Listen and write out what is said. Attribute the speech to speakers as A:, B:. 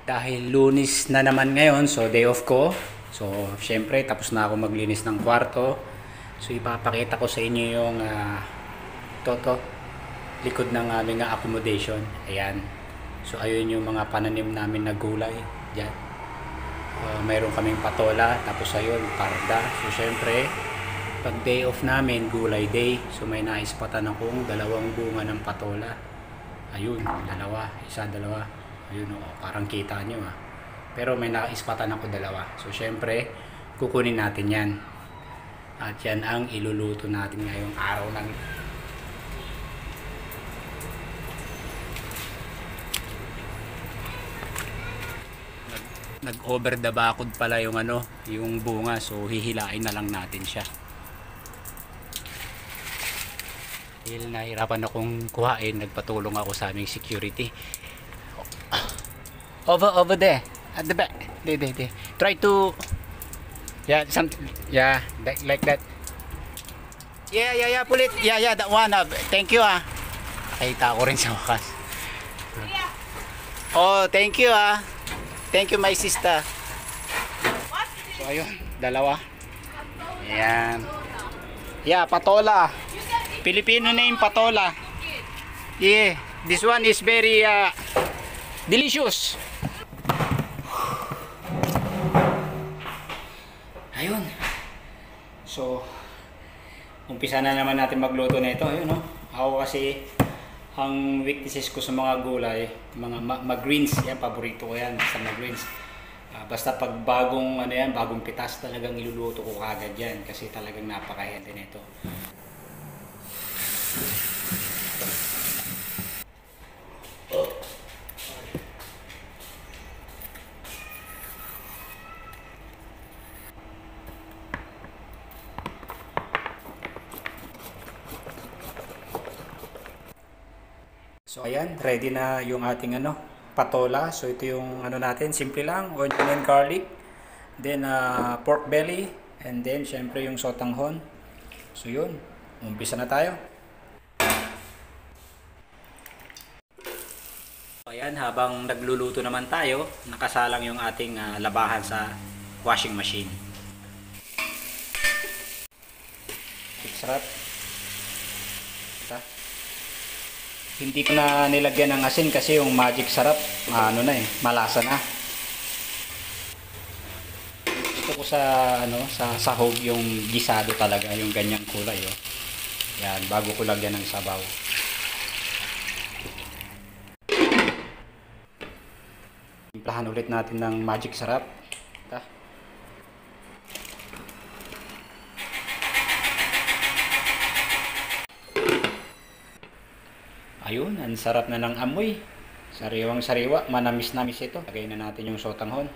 A: Dahil Lunes na naman ngayon, so day off ko. So, syempre, tapos na ako maglinis ng kwarto. So, ipapakita ko sa inyo yung toto, likod ng aming accommodation. Ayan. So, ayun yung mga pananim namin na gulay. Diyan. Mayroon kaming patola, tapos ayun, parda. So, syempre, pag day off namin, gulay day. So, may naispatan akong dalawang bunga ng patola. Ayun, dalawa. Isa, dalawa. Ayun, parang kita nyo Pero may naispatan ako dalawa. So, syempre, kukunin natin yan. At yan ang iluluto natin ngayong araw ng nag-over the bakod pala yung yung bunga. So, hihilain na lang natin siya. Dahil nahirapan akong kuhain, nagpatulong ako sa aming security. Over there at the back. There. Try to something like that. Pull it. That one. Thank you Nakita ko rin sa wakas. Oh, thank you Thank you my sister. So ayun, dalawa. Ayan. Patola. Filipino name patola. This one is very delicious. Ayun. So, umpisa na naman natin magluto na ito. Ayun, Ako kasi, ang weaknesses ko sa mga gulay, mga mag-greens, yan, paborito ko yan, sa mag-greens. Basta pag bagong, bagong pitas, talagang iluluto ko kagad yan, kasi talagang napaka-healthy nito. So ayan, ready na yung ating patola. So ito yung natin, simple lang, onion and garlic. Then pork belly, and then syempre yung sotanghon. So yun, umpisa na tayo. So ayan, habang nagluluto naman tayo, nakasalang yung ating labahan sa washing machine. Sarap. Hindi ko na nilagyan ng asin kasi yung magic sarap, malasa na. Gusto ko sa sa sahog yung gisado talaga, yung ganyang kulay, Yan, bago ko lagyan ng sabaw. Timplahan ulit natin ng magic sarap. Ayun, ang sarap na ng amoy. Sariwang sariwa, manamis-namis ito. Lagay na natin yung sotanghon.